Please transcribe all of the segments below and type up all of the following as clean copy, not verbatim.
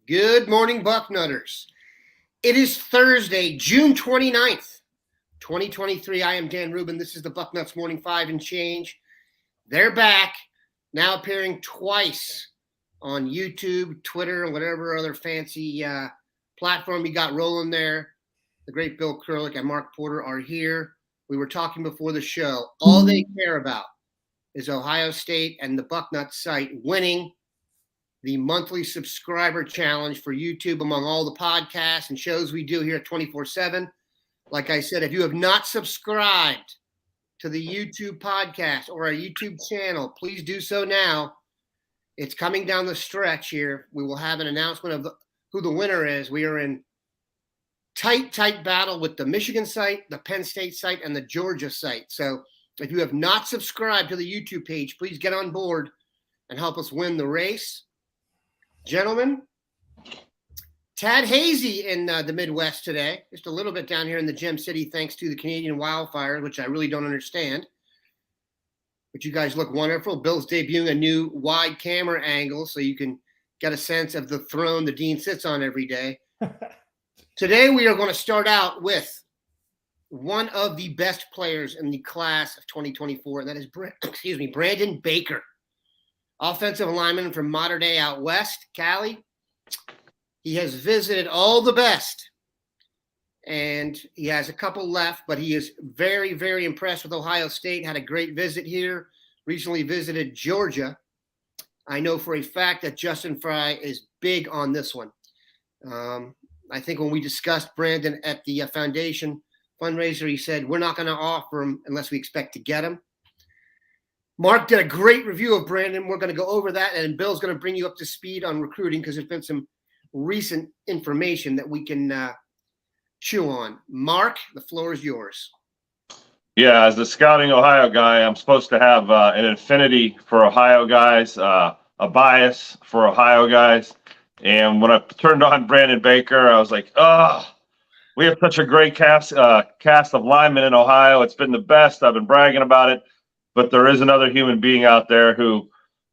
Good morning, Bucknutters. It is Thursday, June 29th, 2023. I am Dan Rubin. This is the Bucknuts Morning 5 and Change. They're back, now appearing twice on YouTube, Twitter, and whatever other fancy platform you got rolling there. The great Bill Kurelic and Mark Porter are here. We were talking before the show. All they care about is Ohio State and the Bucknuts site winning the monthly subscriber challenge for YouTube among all the podcasts and shows we do here at 24/7. Like I said, if you have not subscribed to the YouTube podcast or our YouTube channel, please do so now. It's coming down the stretch here. We will have an announcement of who the winner is. We are in tight battle with the Michigan site, the Penn State site, and the Georgia site. So if you have not subscribed to the YouTube page, please get on board and help us win the race. Gentlemen, tad hazy in the Midwest today, just a little bit down here in the Gem City thanks to the Canadian wildfires, which I really don't understand. But you guys look wonderful. Bill's debuting a new wide camera angle so you can get a sense of the throne the dean sits on every day. Today we are going to start out with one of the best players in the class of 2024, and that is Brandon Baker. Offensive lineman from modern day out west, Calif. He has visited all the best, and he has a couple left, but he is very, very impressed with Ohio State. Had a great visit here, recently visited Georgia. I know for a fact that Justin Fry is big on this one. I think when we discussed Brandon at the foundation fundraiser, he said, we're not going to offer him unless we expect to get him. Mark did a great review of Brandon. We're going to go over that, and Bill's going to bring you up to speed on recruiting because there's been some recent information that we can chew on. Mark, the floor is yours. Yeah, as the Scouting Ohio guy, I'm supposed to have an affinity for Ohio guys, a bias for Ohio guys. And when I turned on Brandon Baker, I was like, oh, we have such a great cast of linemen in Ohio. It's been the best. I've been bragging about it. But there is another human being out there who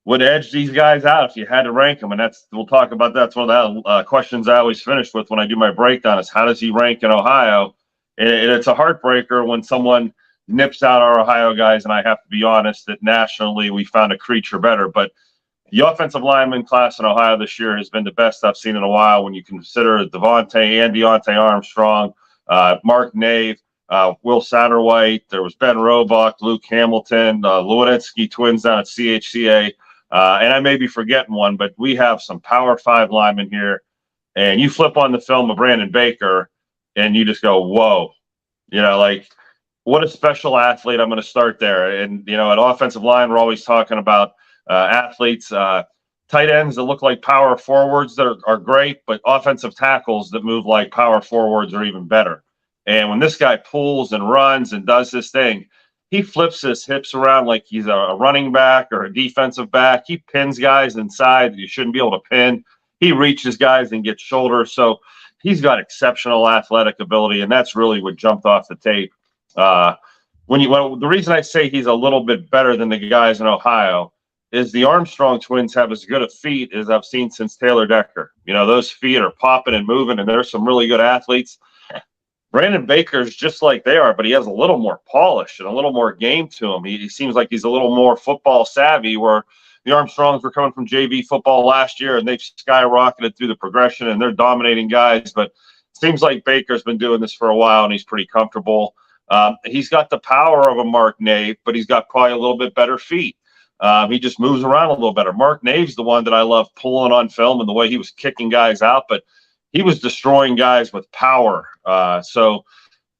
would edge these guys out if you had to rank them. And we'll talk about that. That's one of the questions I always finish with when I do my breakdown is how does he rank in Ohio? And it's a heartbreaker when someone nips out our Ohio guys. And I have to be honest that nationally we found a creature better. But the offensive lineman class in Ohio this year has been the best I've seen in a while when you consider Devontae and Deontay Armstrong, Mark Nave, Will Satterwhite, there was Ben Roebuck, Luke Hamilton, Lewinsky twins down at CHCA, and I may be forgetting one, but we have some Power 5 linemen here, and you flip on the film of Brandon Baker, and you just go, whoa, like, what a special athlete. I'm going to start there. And, at offensive line, we're always talking about athletes, tight ends that look like power forwards that are great, but offensive tackles that move like power forwards are even better. And when this guy pulls and runs and does this thing, he flips his hips around like he's a running back or a defensive back. He pins guys inside that you shouldn't be able to pin. He reaches guys and gets shoulders. So he's got exceptional athletic ability, and that's really what jumped off the tape. The reason I say he's a little bit better than the guys in Ohio is the Armstrong twins have as good a feet as I've seen since Taylor Decker. Those feet are popping and moving, and there's some really good athletes. Brandon Baker's just like they are, but he has a little more polish and a little more game to him. He seems like he's a little more football savvy, where the Armstrongs were coming from JV football last year, and they've skyrocketed through the progression, and they're dominating guys. But it seems like Baker's been doing this for a while, and he's pretty comfortable. He's got the power of a Mark Nave, but he's got probably a little bit better feet. He just moves around a little better. Mark Nave's the one that I love pulling on film and the way he was kicking guys out, but he was destroying guys with power. So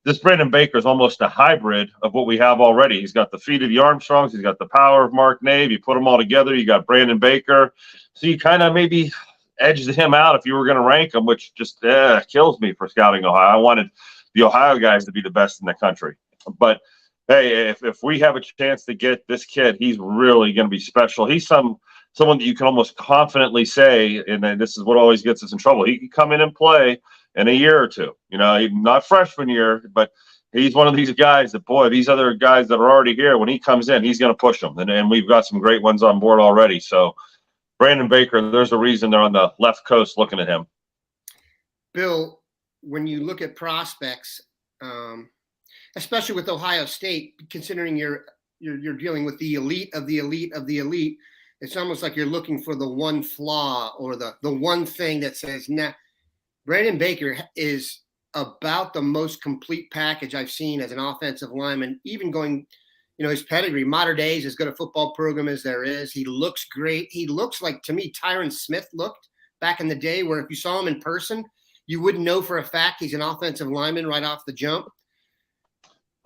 this Brandon Baker is almost a hybrid of what we have already. He's got the feet of the Armstrongs. He's got the power of Mark Nave. You put them all together, you got Brandon Baker. So you kind of maybe edged him out if you were going to rank him, which just kills me for Scouting Ohio. I wanted the Ohio guys to be the best in the country. But, hey, if we have a chance to get this kid, he's really going to be special. He's someone that you can almost confidently say, and this is what always gets us in trouble, he can come in and play in a year or two. Not freshman year, but he's one of these guys that, boy, these other guys that are already here, when he comes in, he's going to push them. And we've got some great ones on board already. So Brandon Baker, there's a reason they're on the left coast looking at him. Bill, when you look at prospects, especially with Ohio State, considering you're dealing with the elite of the elite of the elite, it's almost like you're looking for the one flaw or the one thing that says, nah, Brandon Baker is about the most complete package I've seen as an offensive lineman, even going, his pedigree, modern days, as good a football program as there is. He looks great. He looks like, to me, Tyron Smith looked back in the day, where if you saw him in person, you wouldn't know for a fact he's an offensive lineman right off the jump.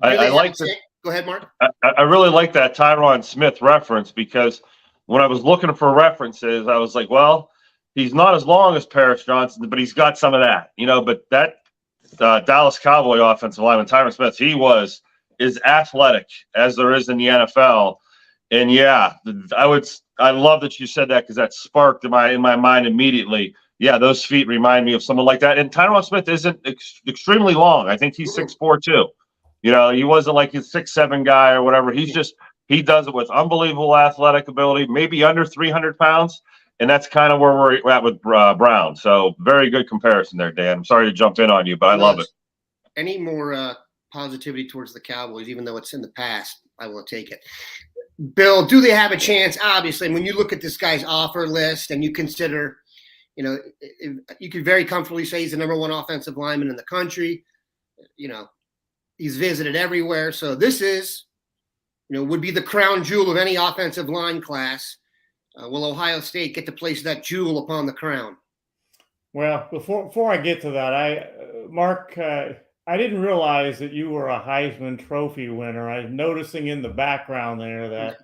I like that. Go ahead, Mark. I really like that Tyron Smith reference, because when I was looking for references, I was like, well, he's not as long as Paris Johnson, but he's got some of that, But that Dallas Cowboy offensive lineman, Tyron Smith, he was as athletic as there is in the NFL. And yeah, I love that you said that, because that sparked in my mind immediately. Yeah, those feet remind me of someone like that. And Tyron Smith isn't extremely long. I think he's 6'4" too. He wasn't like a 6'7" guy or whatever. He does it with unbelievable athletic ability, maybe under 300 pounds. And that's kind of where we're at with Brown. So very good comparison there, Dan. I'm sorry to jump in on you, but I love it. Any more positivity towards the Cowboys, even though it's in the past, I will take it. Bill, do they have a chance? Obviously, when you look at this guy's offer list and you consider, you could very comfortably say he's the number one offensive lineman in the country. He's visited everywhere. So this is, would be the crown jewel of any offensive line class. Will Ohio State get to place that jewel upon the crown? Well, before I get to that, Mark, I didn't realize that you were a Heisman Trophy winner. I'm noticing in the background there that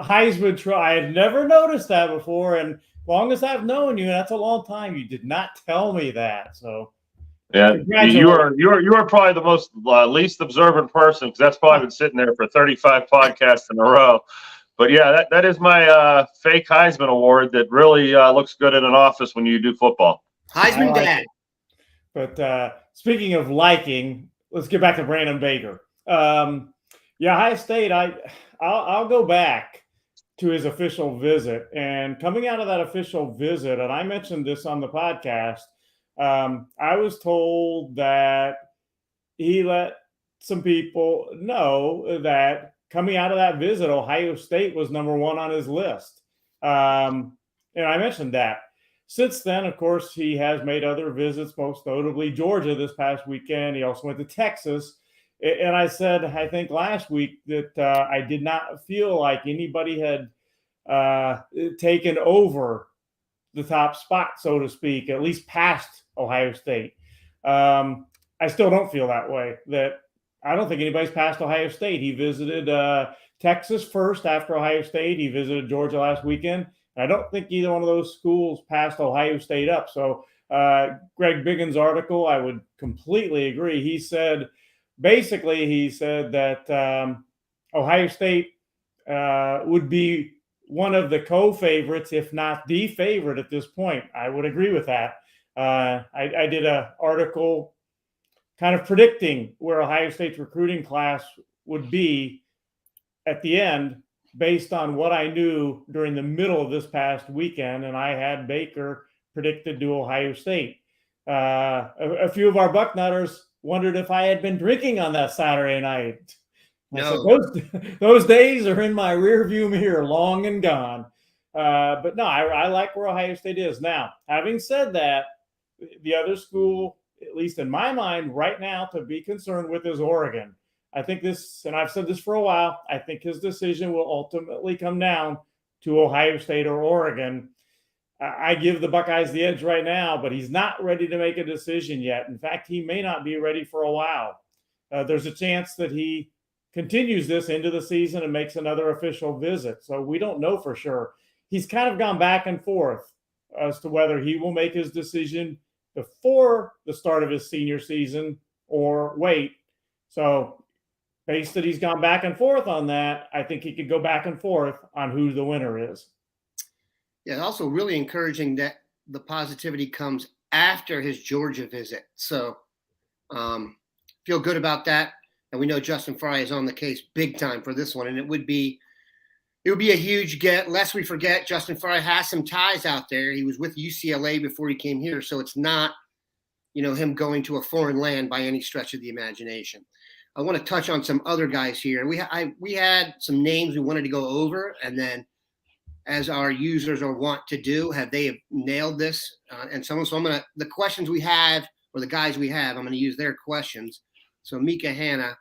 Heisman Trophy. I had never noticed that before, and long as I've known you, that's a long time, you did not tell me that. So, yeah, you are probably the most least observant person, because that's probably been sitting there for 35 podcasts in a row. But yeah, that is my fake Heisman Award that really looks good in an office when you do football. Heisman dad. But speaking of liking, let's get back to Brandon Baker. Ohio State, I'll go back to his official visit. And coming out of that official visit, and I mentioned this on the podcast, I was told that he let some people know that coming out of that visit, Ohio State was number one on his list. And I mentioned that. Since then, of course, he has made other visits, most notably Georgia this past weekend. He also went to Texas. And I said, I think last week, that I did not feel like anybody had taken over the top spot, so to speak, at least past Ohio State. I still don't feel that way, that I don't think anybody's passed Ohio State. He visited Texas first after Ohio State. He visited Georgia last weekend. I don't think either one of those schools passed Ohio State up. So Greg Biggins' article, I would completely agree. He said that Ohio State would be one of the co-favorites, if not the favorite at this point. I would agree with that. I did an article kind of predicting where Ohio State's recruiting class would be at the end, based on what I knew during the middle of this past weekend, and I had Baker predicted to Ohio State. A few of our Bucknutters wondered if I had been drinking on that Saturday night. No. Said, those days are in my rearview mirror, long and gone. But no, I like where Ohio State is. Now, having said that, the other school, at least in my mind right now, to be concerned with is Oregon. I think this, and I've said this for a while, I think his decision will ultimately come down to Ohio State or Oregon. I give the Buckeyes the edge right now, but he's not ready to make a decision yet. In fact, he may not be ready for a while. There's a chance that he continues this into the season and makes another official visit. So we don't know for sure. He's kind of gone back and forth as to whether he will make his decision before the start of his senior season or wait. So based that he's gone back and forth on that, I think he could go back and forth on who the winner is. Yeah, also really encouraging that the positivity comes after his Georgia visit. So feel good about that. And we know Justin Fry is on the case big time for this one. And it would be It would be a huge get. Lest we forget, Justin Fry has some ties out there. He was with UCLA before he came here, so it's not, him going to a foreign land by any stretch of the imagination. I want to touch on some other guys here. We had some names we wanted to go over, and then, as our users are wont to do, they have nailed this. The questions we have, or the guys we have, I'm going to use their questions. So Mika Hanna,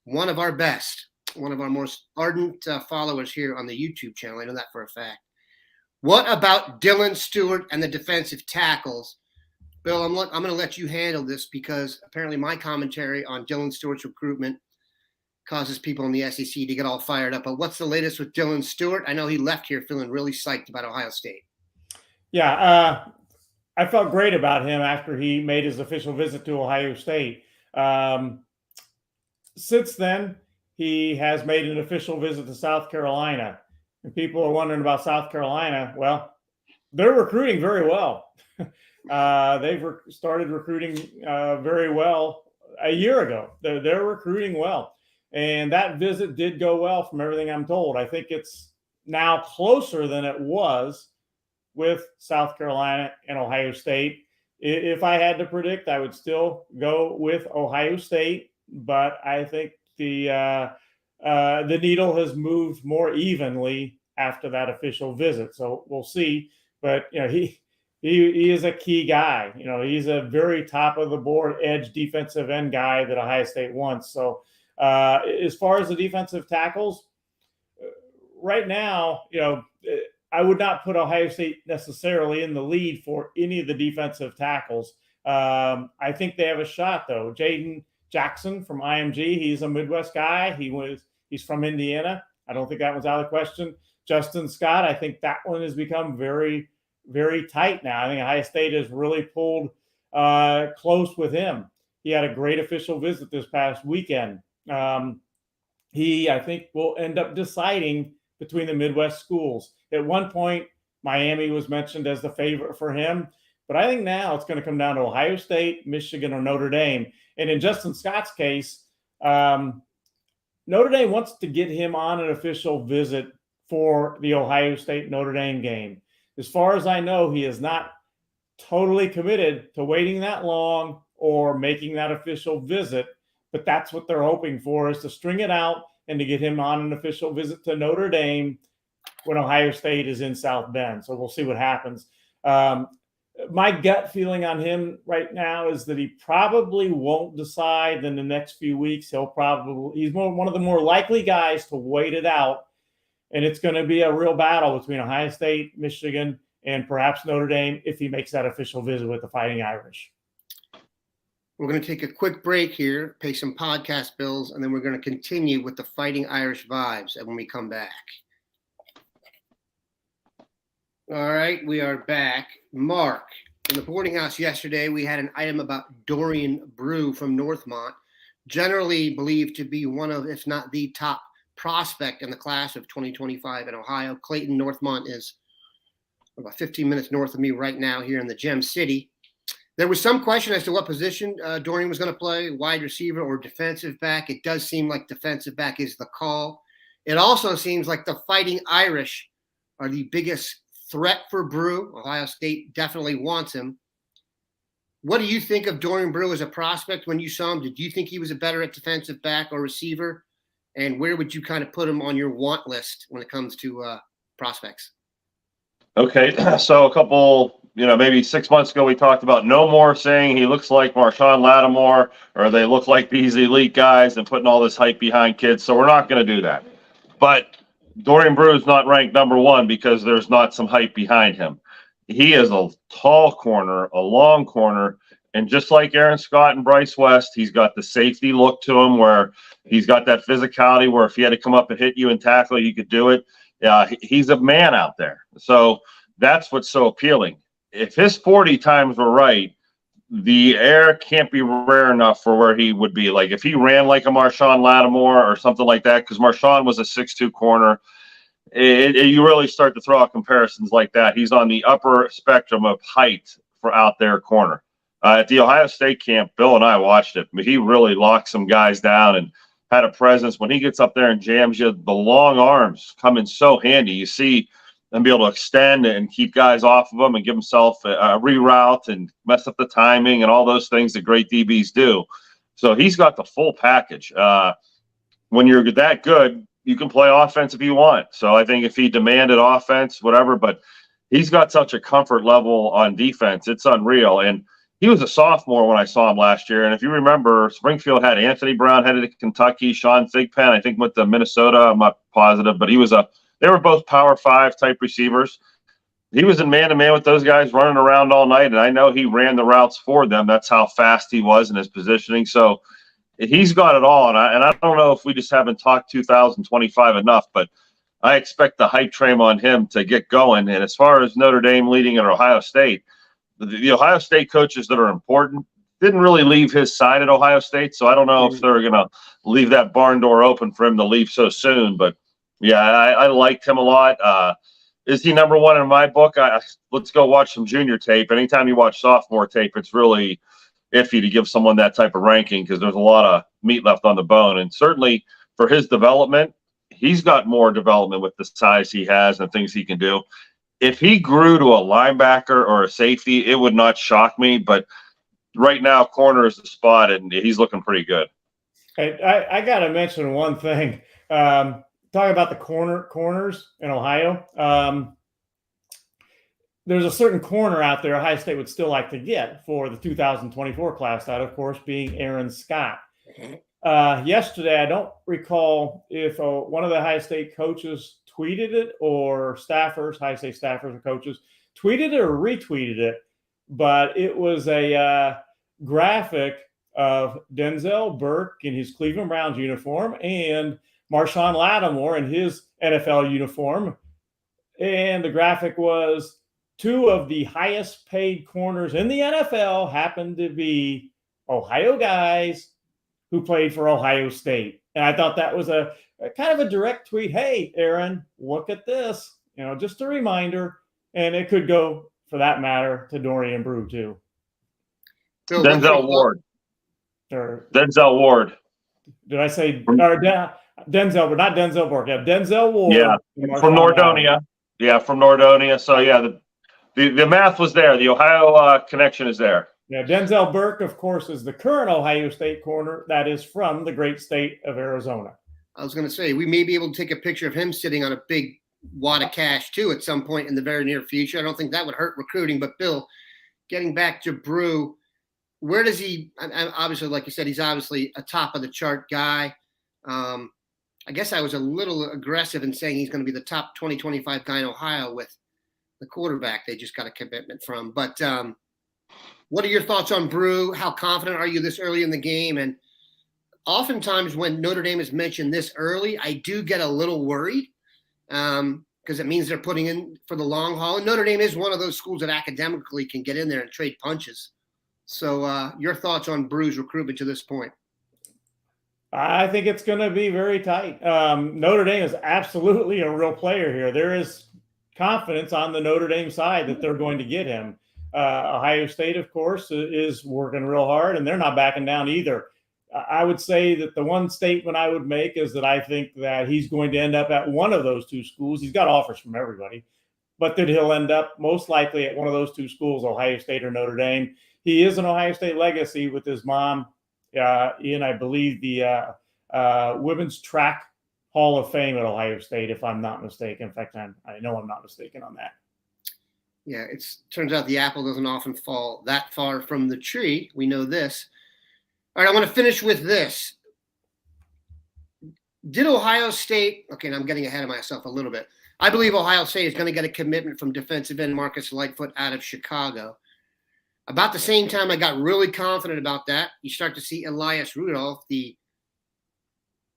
one of our best, one of our most ardent followers here on the YouTube channel. I know that for a fact. What about Dylan Stewart and the defensive tackles? Bill, I'm going to let you handle this because apparently my commentary on Dylan Stewart's recruitment causes people in the SEC to get all fired up. But what's the latest with Dylan Stewart? I know he left here feeling really psyched about Ohio State. Yeah, I felt great about him after he made his official visit to Ohio State. Since then, he has made an official visit to South Carolina. And people are wondering about South Carolina. Well, they're recruiting very well. They've started recruiting very well a year ago. They're recruiting well. And that visit did go well from everything I'm told. I think it's now closer than it was with South Carolina and Ohio State. If I had to predict, I would still go with Ohio State, but I think the needle has moved more evenly after that official visit. So we'll see. But he is a key guy. He's a very top of the board edge defensive end guy that Ohio State wants. So as far as the defensive tackles, right now, I would not put Ohio State necessarily in the lead for any of the defensive tackles. I think they have a shot, though. Jaden Jackson from IMG, he's a Midwest guy. He's from Indiana. I don't think that one's out of the question. Justin Scott, I think that one has become very, very tight now. I think Ohio State has really pulled close with him. He had a great official visit this past weekend. He, I think, will end up deciding between the Midwest schools. At one point, Miami was mentioned as the favorite for him, but I think now it's going to come down to Ohio State, Michigan, or Notre Dame. And in Justin Scott's case, Notre Dame wants to get him on an official visit for the Ohio State-Notre Dame game. As far as I know, he is not totally committed to waiting that long or making that official visit, but that's what they're hoping for, is to string it out and to get him on an official visit to Notre Dame when Ohio State is in South Bend. So we'll see what happens. My gut feeling on him right now is that he probably won't decide in the next few weeks. He's one of the more likely guys to wait it out. And it's going to be a real battle between Ohio State, Michigan, and perhaps Notre Dame if he makes that official visit with the Fighting Irish. We're going to take a quick break here, pay some podcast bills, and then we're going to continue with the Fighting Irish vibes when we come back. All right, we are back. Mark, in the boarding house yesterday, we had an item about Dorian Brew from Northmont, generally believed to be one of, if not the top prospect in the class of 2025 in Ohio. Clayton, Northmont is about 15 minutes north of me right now here in the Gem City. There was some question as to what position Dorian was going to play, wide receiver or defensive back. It does seem like defensive back is the call. It also seems like the Fighting Irish are the biggest threat for Brew. Ohio State definitely wants him. What do you think of Dorian Brew as a prospect when you saw him? Did you think he was a better at defensive back or receiver? And where would you kind of put him on your want list when it comes to prospects? Okay, so a couple, maybe 6 months ago, we talked about no more saying he looks like Marshawn Lattimore or they look like these elite guys and putting all this hype behind kids. So we're not going to do that. But Dorian Brew is not ranked number one because there's not some hype behind him. He is a tall corner, a long corner. And just like Aaron Scott and Bryce West, he's got the safety look to him where he's got that physicality where if he had to come up and hit you and tackle, he could do it. He's a man out there. So that's what's so appealing. If his 40 times were right, the air can't be rare enough for where he would be. Like if he ran like a Marshawn Lattimore or something like that, because Marshawn was a 6'2" corner, you really start to throw out comparisons like that. He's on the upper spectrum of height for out there corner. At the Ohio State camp, Bill and I watched it. He really locked some guys down, and had a presence. When he gets up there and jams you, the long arms come in so handy. You see him be able to extend and keep guys off of him and give himself a reroute and mess up the timing and all those things that great DBs do. So he's got the full package. When you're that good, you can play offense if you want. So I think if he demanded offense, whatever, but he's got such a comfort level on defense. It's unreal. And he was a sophomore when I saw him last year. And if you remember, Springfield had Anthony Brown headed to Kentucky, Sean Thigpen, I think, went to Minnesota. I'm not positive, but they were both Power 5 type receivers. He was in man-to-man with those guys running around all night, and I know he ran the routes for them. That's how fast he was in his positioning. So he's got it all, and I don't know if we just haven't talked 2025 enough, but I expect the hype train on him to get going. And as far as Notre Dame leading at Ohio State, the Ohio State coaches that are important didn't really leave his side at Ohio State, so I don't know if they're going to leave that barn door open for him to leave so soon. But, yeah, I liked him a lot. Is he number one in my book? Let's go watch some junior tape. Anytime you watch sophomore tape, it's really iffy to give someone that type of ranking because there's a lot of meat left on the bone. And certainly for his development, he's got more development with the size he has and things he can do. If he grew to a linebacker or a safety, it would not shock me. But right now, corner is the spot, and he's looking pretty good. Hey, I got to mention one thing. Talking about the corners in Ohio. There's a certain corner out there Ohio State would still like to get for the 2024 class, that, of course, being Aaron Scott. Yesterday, I don't recall if one of the Ohio State coaches tweeted it or staffers, Ohio State staffers or coaches, tweeted it or retweeted it, but it was a graphic of Denzel Burke in his Cleveland Browns uniform and Marshawn Lattimore in his NFL uniform. And the graphic was two of the highest paid corners in the NFL happened to be Ohio guys who played for Ohio State. And I thought that was a kind of a direct tweet. Hey, Aaron, look at this. Just a reminder. And it could go, for that matter, to Dorian Brew, too. Bill, Denzel Ward. Or, Denzel Ward. Did I say Denzel, but not Denzel Burke? Yeah, Denzel Ward. Yeah, from Nordonia. Yeah, from Nordonia. So, yeah, the math was there. The Ohio connection is there. Yeah, Denzel Burke, of course, is the current Ohio State corner that is from the great state of Arizona. I was going to say, we may be able to take a picture of him sitting on a big wad of cash, too, at some point in the very near future. I don't think that would hurt recruiting. But, Bill, getting back to Brew, where does he – obviously, like you said, he's obviously a top-of-the-chart guy. I guess I was a little aggressive in saying he's going to be the top 2025 guy in Ohio with the quarterback they just got a commitment from. But what are your thoughts on Brew? How confident are you this early in the game? And oftentimes when Notre Dame is mentioned this early, I do get a little worried because it means they're putting in for the long haul. And Notre Dame is one of those schools that academically can get in there and trade punches. So your thoughts on Brew's recruitment to this point? I think it's going to be very tight. Notre Dame is absolutely a real player here. There is confidence on the Notre Dame side that they're going to get him. Ohio State, of course, is working real hard, and they're not backing down either. I would say that the one statement I would make is that I think that he's going to end up at one of those two schools. He's got offers from everybody, but that he'll end up most likely at one of those two schools, Ohio State or Notre Dame. He is an Ohio State legacy with his mom in, I believe, the Women's Track Hall of Fame at Ohio State, if I'm not mistaken. In fact, I know I'm not mistaken on that. Yeah, it turns out the apple doesn't often fall that far from the tree. We know this. All right, I want to finish with this. Did Ohio State – okay, and I'm getting ahead of myself a little bit. I believe Ohio State is going to get a commitment from defensive end Marcus Lightfoot out of Chicago. About the same time I got really confident about that, you start to see Elias Rudolph, the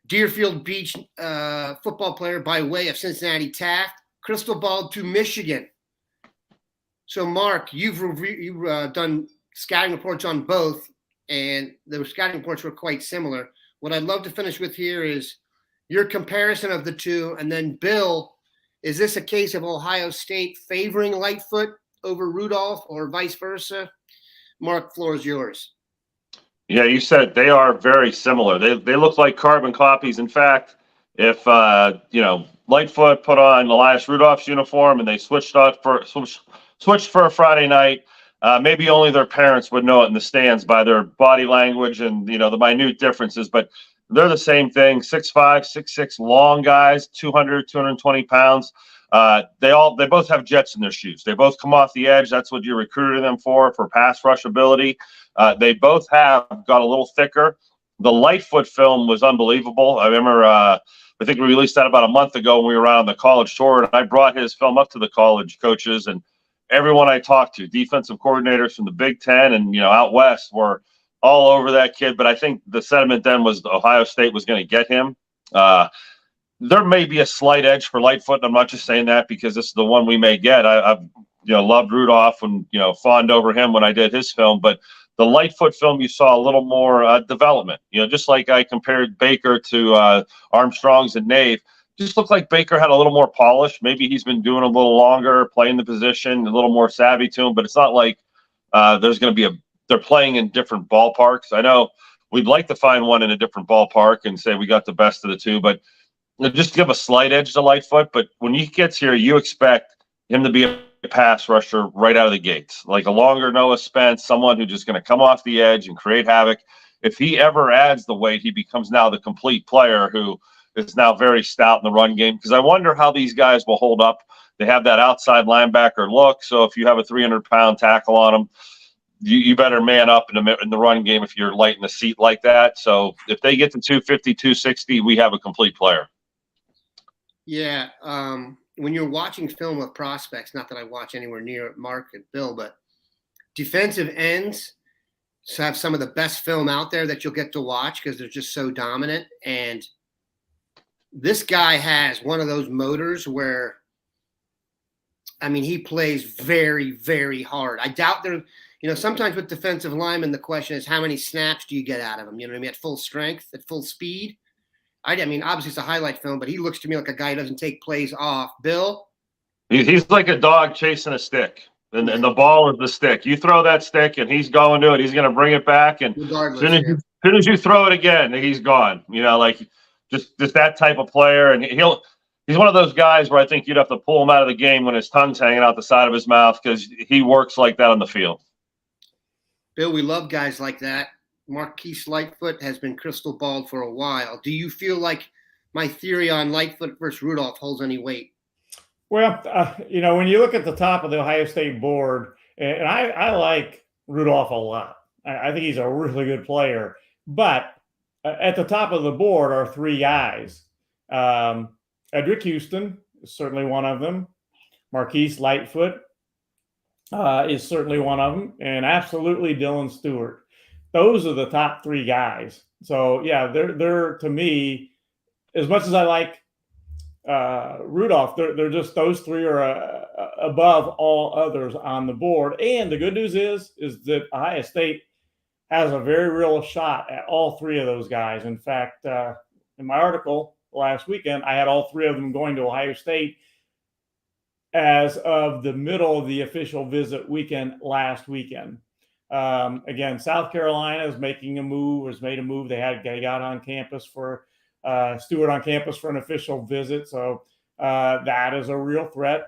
Deerfield Beach football player by way of Cincinnati Taft, crystal ball to Michigan. So, Mark, you've done scouting reports on both, and the scouting reports were quite similar. What I'd love to finish with here is your comparison of the two, and then, Bill, is this a case of Ohio State favoring Lightfoot over Rudolph or vice versa? Mark, floor is yours. Yeah, you said they are very similar. They look like carbon copies. In fact, if Lightfoot put on Elias Rudolph's uniform and they switched for a Friday night, maybe only their parents would know it in the stands by their body language and the minute differences. But they're the same thing: 6'5", 6'6", long guys, 220 pounds. They both have jets in their shoes. They both come off the edge. That's what you recruited them for pass rush ability. They both have got a little thicker. The Lightfoot film was unbelievable. I remember, I think we released that about a month ago when we were out on the college tour, and I brought his film up to the college coaches, and everyone I talked to, defensive coordinators from the Big Ten and out west, were all over that kid. But I think the sentiment then was Ohio State was going to get him. There may be a slight edge for Lightfoot, and I'm not just saying that because this is the one we may get. I've loved Rudolph and fawned over him when I did his film, but the Lightfoot film, you saw a little more development. Just like I compared Baker to Armstrong's and Nave, just looked like Baker had a little more polish. Maybe he's been doing a little longer, playing the position, a little more savvy to him. But it's not like there's going to be they're playing in different ballparks. I know we'd like to find one in a different ballpark and say we got the best of the two, but just give a slight edge to Lightfoot. But when he gets here, you expect him to be a pass rusher right out of the gates, like a longer Noah Spence, someone who's just going to come off the edge and create havoc. If he ever adds the weight, he becomes now the complete player who is now very stout in the run game. Because I wonder how these guys will hold up. They have that outside linebacker look. So if you have a 300-pound tackle on them, you better man up in the run game if you're light in the seat like that. So if they get to 250, 260, we have a complete player. Yeah. When you're watching film of prospects, not that I watch anywhere near Mark and Bill, but defensive ends have some of the best film out there that you'll get to watch because they're just so dominant. And this guy has one of those motors where, he plays very, very hard. I doubt sometimes with defensive linemen, the question is how many snaps do you get out of them? At full strength, at full speed. Obviously it's a highlight film, but he looks to me like a guy who doesn't take plays off. Bill? He's like a dog chasing a stick, and the ball is the stick. You throw that stick, and he's going to it. He's going to bring it back, and as soon as you throw it again, he's gone. Just that type of player, and he's one of those guys where I think you'd have to pull him out of the game when his tongue's hanging out the side of his mouth because he works like that on the field. Bill, we love guys like that. Marquise Lightfoot has been crystal balled for a while. Do you feel like my theory on Lightfoot versus Rudolph holds any weight? Well, when you look at the top of the Ohio State board, and I like Rudolph a lot. I think he's a really good player. But at the top of the board are three guys. Eddrick Houston is certainly one of them. Marquise Lightfoot is certainly one of them. And absolutely Dylan Stewart. Those are the top three guys. So, yeah, they're to me, as much as I like Rudolph, they're just those three are above all others on the board. And the good news is that Ohio State has a very real shot at all three of those guys. In fact, in my article last weekend, I had all three of them going to Ohio State as of the middle of the official visit weekend last weekend. Again, South Carolina is making a move, has made a move. They got on campus for Stewart on campus for an official visit. So that is a real threat.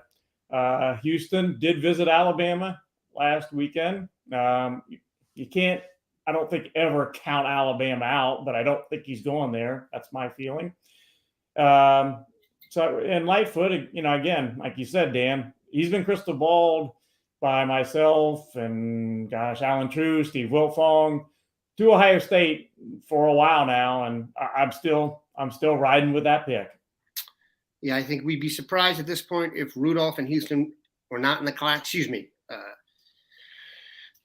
Houston did visit Alabama last weekend. You can't, I don't think, ever count Alabama out, but I don't think he's going there. That's my feeling. And Lightfoot, again, like you said, Dan, he's been crystal balled by myself and Alan True, Steve Wiltfong to Ohio State for a while now, and I'm still riding with that pick. Yeah, I think we'd be surprised at this point if Rudolph and Houston were not in the class. Excuse me.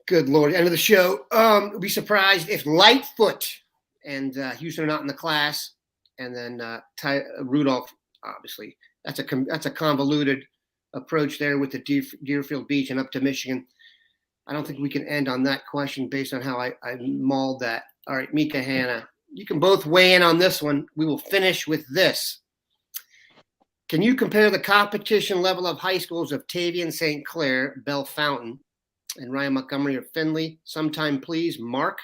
Good Lord, end of the show. We'd be surprised if Lightfoot and Houston are not in the class, and then Rudolph, obviously. That's a convoluted approach there with the Deerfield Beach and up to Michigan. I don't think we can end on that question based on how I mauled that. All right, Mika, Hannah, you can both weigh in on this one. We will finish with this. Can you compare the competition level of high schools of Tavian St. Clair, Bell Fountain, and Ryan Montgomery of Findlay? Sometime, please, Mark.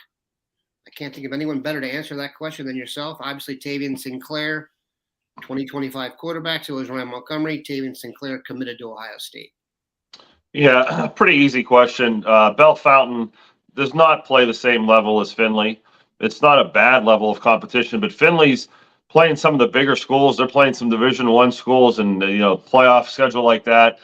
I can't think of anyone better to answer that question than yourself. Obviously, Tavian Sinclair, 2025 quarterback. So is Ryan Montgomery. Tavian Sinclair committed to Ohio State. Yeah, pretty easy question. Bell Fountain does not play the same level as Findlay. It's not a bad level of competition, but Findlay's playing some of the bigger schools. They're playing some Division I schools, and playoff schedule like that.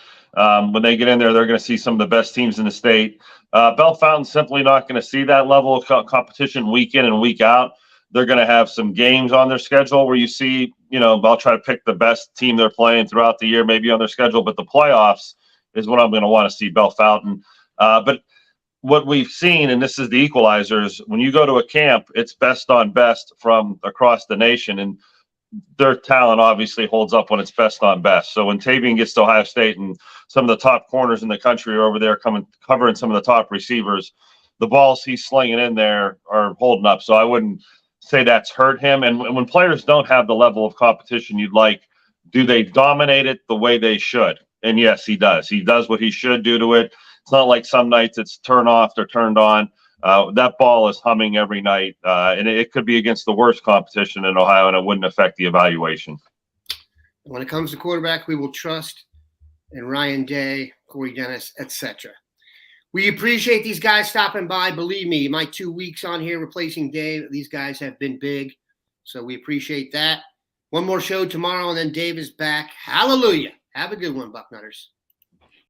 When they get in there, they're going to see some of the best teams in the state. Bell Fountain's simply not going to see that level of competition week in and week out. They're going to have some games on their schedule where you see, I'll try to pick the best team they're playing throughout the year, maybe on their schedule, but the playoffs is what I'm going to want to see Bell Fountain. But what we've seen, and this is the equalizers, when you go to a camp, it's best on best from across the nation, and their talent obviously holds up when it's best on best. So when Tavian gets to Ohio State and some of the top corners in the country are over there covering some of the top receivers, the balls he's slinging in there are holding up. So I wouldn't say that's hurt him. And when players don't have the level of competition you'd like, do they dominate it the way they should? And yes, he does. He does what he should do to it. It's not like some nights it's turned off or turned on. That ball is humming every night, and it could be against the worst competition in Ohio, and it wouldn't affect the evaluation. When it comes to quarterback, we will trust in Ryan Day, Corey Dennis, etc. We appreciate these guys stopping by. Believe me, my 2 weeks on here replacing Dave, these guys have been big, so we appreciate that. One more show tomorrow, and then Dave is back. Hallelujah. Have a good one, Bucknutters.